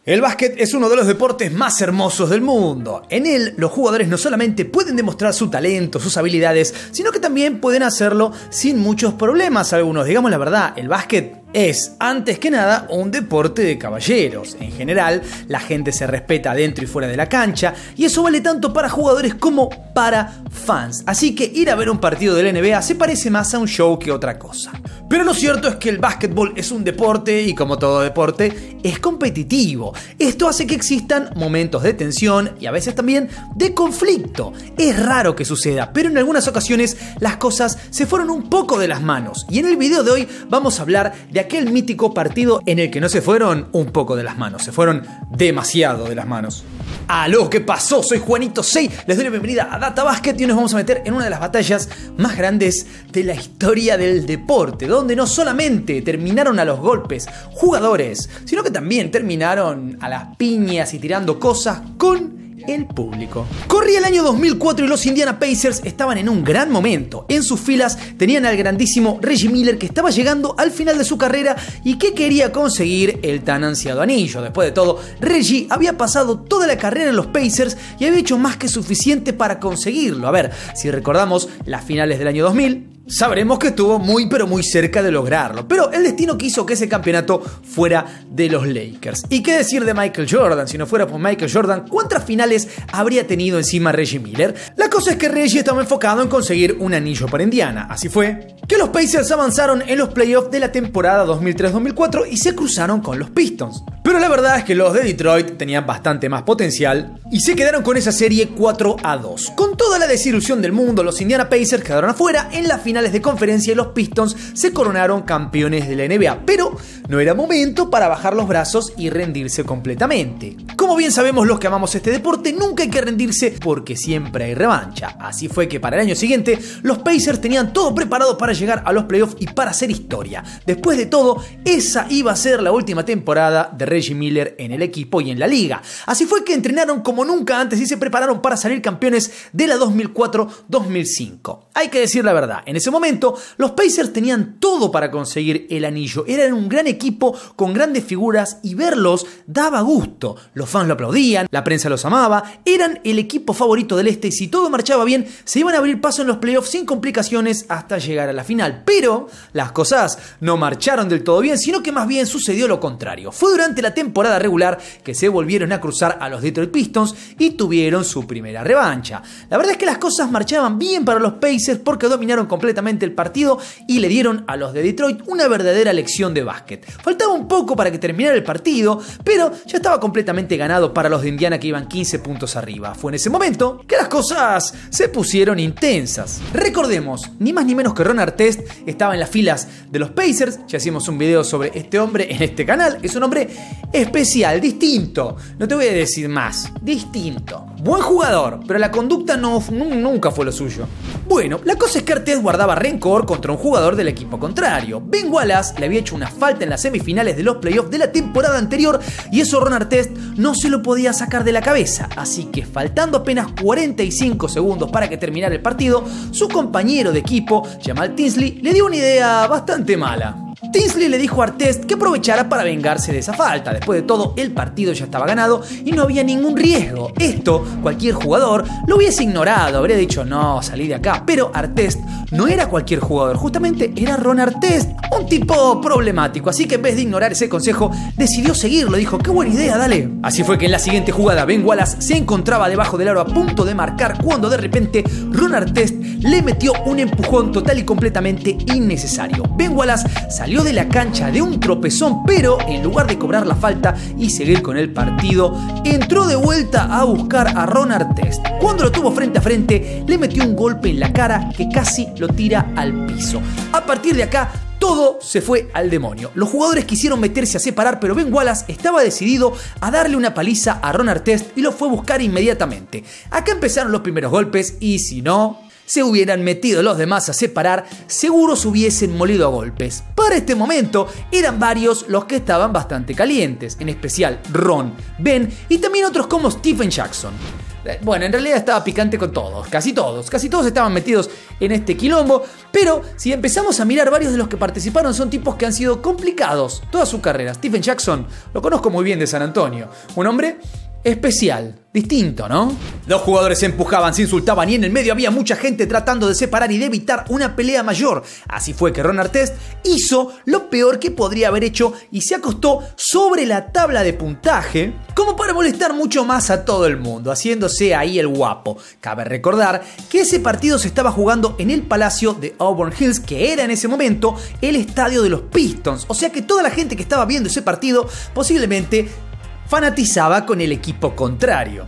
El básquet es uno de los deportes más hermosos del mundo. En él, los jugadores no solamente pueden demostrar su talento, sus habilidades, sino que también pueden hacerlo sin muchos problemas algunos. Digamos la verdad, el básquet es, antes que nada, un deporte de caballeros. En general, la gente se respeta dentro y fuera de la cancha, y eso vale tanto para jugadores como para fans. Así que ir a ver un partido de la NBA se parece más a un show que otra cosa. Pero lo cierto es que el básquetbol es un deporte, y como todo deporte, es competitivo. Esto hace que existan momentos de tensión y a veces también de conflicto. Es raro que suceda, pero en algunas ocasiones las cosas se fueron un poco de las manos. Y en el video de hoy vamos a hablar de aquel mítico partido en el que no se fueron un poco de las manos, se fueron demasiado de las manos. ¡Aló! ¿Qué pasó? Soy Juanito 6, les doy la bienvenida a Data Basket y hoy nos vamos a meter en una de las batallas más grandes de la historia del deporte, donde no solamente terminaron a los golpes jugadores, sino que también terminaron a las piñas y tirando cosas con el público. Corría el año 2004 y los Indiana Pacers estaban en un gran momento. En sus filas tenían al grandísimo Reggie Miller, que estaba llegando al final de su carrera y que quería conseguir el tan ansiado anillo. Después de todo, Reggie había pasado toda la carrera en los Pacers y había hecho más que suficiente para conseguirlo. A ver, si recordamos las finales del año 2000, sabremos que estuvo muy pero muy cerca de lograrlo, pero el destino quiso que ese campeonato fuera de los Lakers. ¿Y qué decir de Michael Jordan? Si no fuera por Michael Jordan, ¿cuántas finales habría tenido encima Reggie Miller? La cosa es que Reggie estaba enfocado en conseguir un anillo para Indiana. Así fue que los Pacers avanzaron en los playoffs de la temporada 2003-2004 y se cruzaron con los Pistons. Pero la verdad es que los de Detroit tenían bastante más potencial y se quedaron con esa serie 4-2. Con toda la desilusión del mundo, los Indiana Pacers quedaron afuera en las finales de conferencia y los Pistons se coronaron campeones de la NBA, pero no era momento para bajar los brazos y rendirse completamente. Como bien sabemos los que amamos este deporte, nunca hay que rendirse porque siempre hay revancha. Así fue que para el año siguiente los Pacers tenían todo preparado para llegar a los playoffs y para hacer historia. Después de todo, esa iba a ser la última temporada de Reggie Miller en el equipo y en la liga. Así fue que entrenaron como nunca antes y se prepararon para salir campeones de la 2004-2005. Hay que decir la verdad, en ese momento los Pacers tenían todo para conseguir el anillo. Eran un gran equipo con grandes figuras y verlos daba gusto. Los fans lo aplaudían, la prensa los amaba, eran el equipo favorito del este y si todo marchaba bien se iban a abrir paso en los playoffs sin complicaciones hasta llegar a la final. Pero las cosas no marcharon del todo bien, sino que más bien sucedió lo contrario. Fue durante la temporada regular que se volvieron a cruzar a los Detroit Pistons y tuvieron su primera revancha. La verdad es que las cosas marchaban bien para los Pacers porque dominaron completamente el partido y le dieron a los de Detroit una verdadera lección de básquet. Faltaba un poco para que terminara el partido, pero ya estaba completamente ganado para los de Indiana, que iban 15 puntos arriba. Fue en ese momento que las cosas se pusieron intensas. Recordemos, ni más ni menos que Ron Artest estaba en las filas de los Pacers. Ya hicimos un video sobre este hombre en este canal. Es un hombre especial, distinto. No te voy a decir más. Distinto. Buen jugador, pero la conducta nunca fue lo suyo. Bueno, la cosa es que Artest guardaba rencor contra un jugador del equipo contrario. Ben Wallace le había hecho una falta en las semifinales de los playoffs de la temporada anterior y eso Ron Artest no se lo podía sacar de la cabeza. Así que faltando apenas 45 segundos para que terminara el partido, su compañero de equipo, Jamal Tinsley, le dio una idea bastante mala. Tinsley le dijo a Artest que aprovechara para vengarse de esa falta. Después de todo, el partido ya estaba ganado y no había ningún riesgo. Esto, cualquier jugador lo hubiese ignorado, habría dicho, no, salí de acá. Pero Artest no era cualquier jugador, justamente era Ron Artest, un tipo problemático. Así que en vez de ignorar ese consejo, decidió seguirlo. Dijo, qué buena idea, dale. Así fue que en la siguiente jugada, Ben Wallace se encontraba debajo del aro a punto de marcar cuando de repente Ron Artest le metió un empujón total y completamente innecesario. Ben Wallace salió de la cancha de un tropezón, pero en lugar de cobrar la falta y seguir con el partido, entró de vuelta a buscar a Ron Artest. Cuando lo tuvo frente a frente, le metió un golpe en la cara que casi lo tira al piso. A partir de acá, todo se fue al demonio. Los jugadores quisieron meterse a separar, pero Ben Wallace estaba decidido a darle una paliza a Ron Artest y lo fue a buscar inmediatamente. Acá empezaron los primeros golpes y si no se hubieran metido los demás a separar, seguro se hubiesen molido a golpes. Para este momento eran varios los que estaban bastante calientes, en especial Ron, Ben y también otros como Stephen Jackson. Bueno, en realidad estaba picante con todos, casi todos estaban metidos en este quilombo, pero si empezamos a mirar, varios de los que participaron son tipos que han sido complicados toda su carrera. Stephen Jackson, lo conozco muy bien de San Antonio, un hombre especial, distinto, ¿no? Los jugadores se empujaban, se insultaban y en el medio había mucha gente tratando de separar y de evitar una pelea mayor. Así fue que Ron Artest hizo lo peor que podría haber hecho y se acostó sobre la tabla de puntaje como para molestar mucho más a todo el mundo, haciéndose ahí el guapo. Cabe recordar que ese partido se estaba jugando en el Palacio de Auburn Hills, que era en ese momento el estadio de los Pistons. O sea que toda la gente que estaba viendo ese partido posiblemente fanatizaba con el equipo contrario.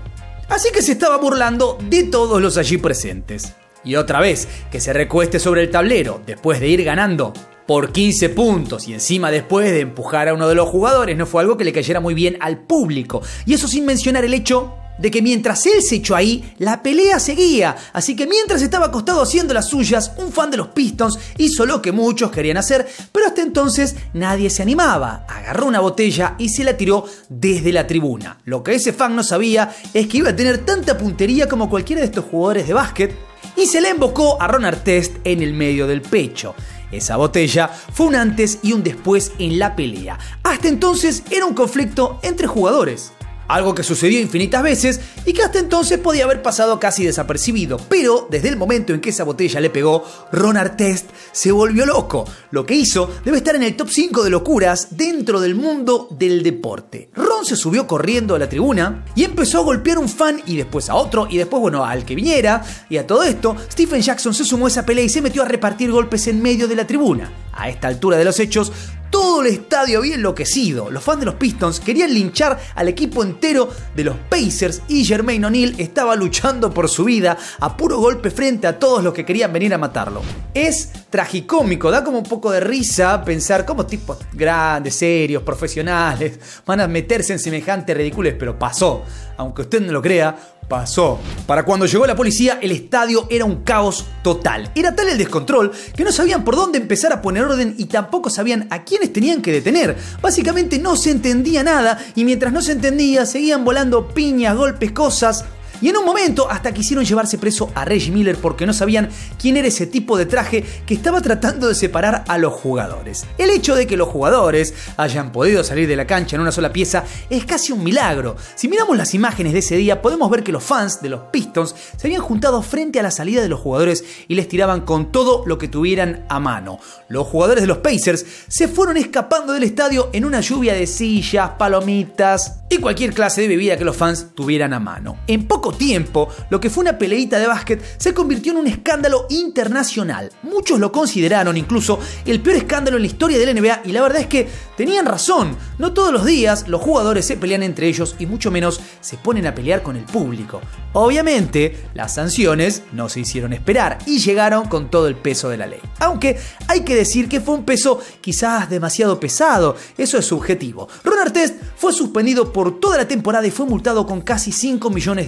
Así que se estaba burlando de todos los allí presentes. Y otra vez, que se recueste sobre el tablero después de ir ganando por 15 puntos y encima después de empujar a uno de los jugadores, no fue algo que le cayera muy bien al público. Y eso sin mencionar el hecho de que mientras él se echó ahí, la pelea seguía. Así que mientras estaba acostado haciendo las suyas, un fan de los Pistons hizo lo que muchos querían hacer, pero hasta entonces nadie se animaba. Agarró una botella y se la tiró desde la tribuna. Lo que ese fan no sabía es que iba a tener tanta puntería como cualquiera de estos jugadores de básquet, y se la embocó a Ron Artest en el medio del pecho. Esa botella fue un antes y un después en la pelea. Hasta entonces era un conflicto entre jugadores. Algo que sucedió infinitas veces y que hasta entonces podía haber pasado casi desapercibido. Pero desde el momento en que esa botella le pegó, Ron Artest se volvió loco. Lo que hizo debe estar en el top 5 de locuras dentro del mundo del deporte. Ron se subió corriendo a la tribuna y empezó a golpear a un fan y después a otro y después, al que viniera. Y a todo esto, Stephen Jackson se sumó a esa pelea y se metió a repartir golpes en medio de la tribuna. A esta altura de los hechos, todo el estadio había enloquecido. Los fans de los Pistons querían linchar al equipo entero de los Pacers y Jermaine O'Neal estaba luchando por su vida a puro golpe frente a todos los que querían venir a matarlo. Es tragicómico, da como un poco de risa pensar cómo tipos grandes, serios, profesionales van a meterse en semejante ridiculez, pero pasó. Aunque usted no lo crea, pasó. Para cuando llegó la policía, el estadio era un caos total. Era tal el descontrol que no sabían por dónde empezar a poner orden y tampoco sabían a quiénes tenían que detener. Básicamente no se entendía nada y mientras no se entendía seguían volando piñas, golpes, cosas. Y en un momento hasta quisieron llevarse preso a Reggie Miller porque no sabían quién era ese tipo de traje que estaba tratando de separar a los jugadores. El hecho de que los jugadores hayan podido salir de la cancha en una sola pieza es casi un milagro. Si miramos las imágenes de ese día podemos ver que los fans de los Pistons se habían juntado frente a la salida de los jugadores y les tiraban con todo lo que tuvieran a mano. Los jugadores de los Pacers se fueron escapando del estadio en una lluvia de sillas, palomitas y cualquier clase de bebida que los fans tuvieran a mano. En poco tiempo, lo que fue una peleita de básquet se convirtió en un escándalo internacional. Muchos lo consideraron incluso el peor escándalo en la historia de la NBA y la verdad es que tenían razón. No todos los días los jugadores se pelean entre ellos y mucho menos se ponen a pelear con el público. Obviamente, las sanciones no se hicieron esperar y llegaron con todo el peso de la ley. Aunque hay que decir que fue un peso quizás demasiado pesado, eso es subjetivo. Ron Artest fue suspendido por toda la temporada y fue multado con casi $5 millones.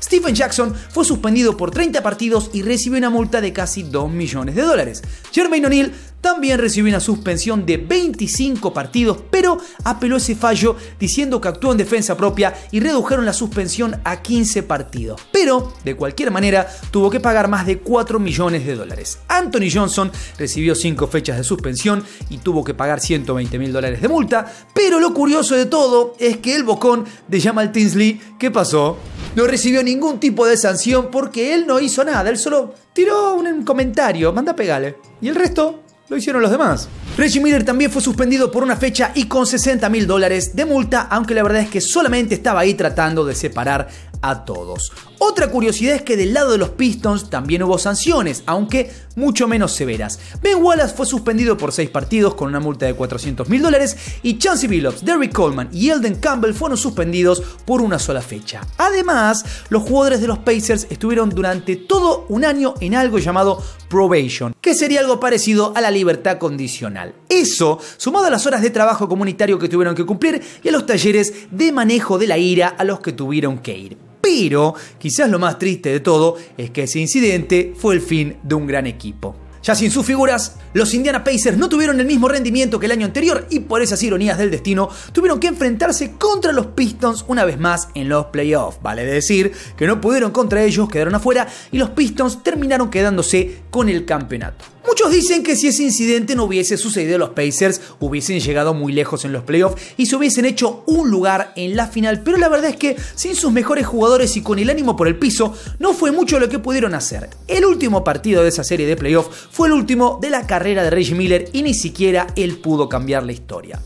Stephen Jackson fue suspendido por 30 partidos y recibió una multa de casi $2 millones. Jermaine O'Neal también recibió una suspensión de 25 partidos, pero apeló ese fallo diciendo que actuó en defensa propia y redujeron la suspensión a 15 partidos. Pero, de cualquier manera, tuvo que pagar más de $4 millones. Anthony Johnson recibió 5 fechas de suspensión y tuvo que pagar $120,000 de multa, pero lo curioso de todo es que el bocón de Jamal Tinsley, ¿qué pasó? No recibió ningún tipo de sanción porque él no hizo nada, él solo tiró un comentario, manda a pegarle, y el resto lo hicieron los demás. Reggie Miller también fue suspendido por una fecha y con $60,000 de multa, aunque la verdad es que solamente estaba ahí tratando de separar a todos. Otra curiosidad es que del lado de los Pistons también hubo sanciones, aunque mucho menos severas. Ben Wallace fue suspendido por 6 partidos con una multa de $400,000 y Chauncey Billups, Derrick Coleman y Elden Campbell fueron suspendidos por una sola fecha. Además, los jugadores de los Pacers estuvieron durante todo un año en algo llamado probation, que sería algo parecido a la libertad condicional. Eso, sumado a las horas de trabajo comunitario que tuvieron que cumplir y a los talleres de manejo de la ira a los que tuvieron que ir. Pero, quizás lo más triste de todo es que ese incidente fue el fin de un gran equipo. Ya sin sus figuras, los Indiana Pacers no tuvieron el mismo rendimiento que el año anterior y por esas ironías del destino tuvieron que enfrentarse contra los Pistons una vez más en los playoffs. Vale decir que no pudieron contra ellos, quedaron afuera y los Pistons terminaron quedándose con el campeonato. Muchos dicen que si ese incidente no hubiese sucedido, los Pacers hubiesen llegado muy lejos en los playoffs y se hubiesen hecho un lugar en la final, pero la verdad es que sin sus mejores jugadores y con el ánimo por el piso, no fue mucho lo que pudieron hacer. El último partido de esa serie de playoffs fue el último de la carrera de Reggie Miller y ni siquiera él pudo cambiar la historia.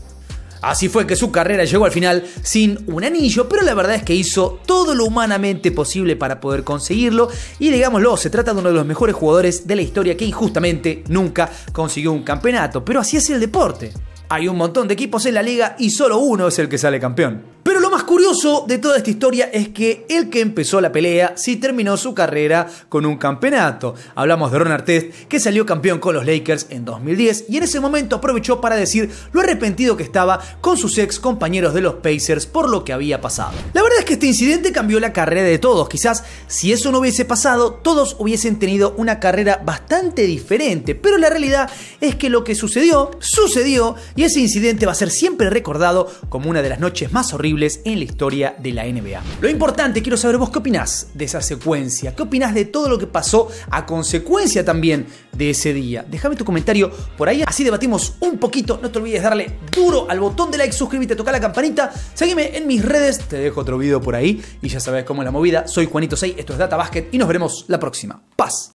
Así fue que su carrera llegó al final sin un anillo, pero la verdad es que hizo todo lo humanamente posible para poder conseguirlo y digámoslo, se trata de uno de los mejores jugadores de la historia que injustamente nunca consiguió un campeonato, pero así es el deporte. Hay un montón de equipos en la liga y solo uno es el que sale campeón. Pero lo más curioso de toda esta historia es que el que empezó la pelea sí terminó su carrera con un campeonato. Hablamos de Ron Artest, que salió campeón con los Lakers en 2010 y en ese momento aprovechó para decir lo arrepentido que estaba con sus ex compañeros de los Pacers por lo que había pasado. La verdad es que este incidente cambió la carrera de todos. Quizás si eso no hubiese pasado, todos hubiesen tenido una carrera bastante diferente, pero la realidad es que lo que sucedió y ese incidente va a ser siempre recordado como una de las noches más horribles en la historia de la NBA. Lo importante, quiero saber vos qué opinás de esa secuencia, qué opinás de todo lo que pasó a consecuencia también de ese día. Déjame tu comentario por ahí, así debatimos un poquito. No te olvides darle duro al botón de like, suscríbete, toca la campanita, seguime en mis redes, te dejo otro video por ahí y ya sabes cómo es la movida. Soy Juanito 6, esto es Data Basket y nos veremos la próxima. Paz.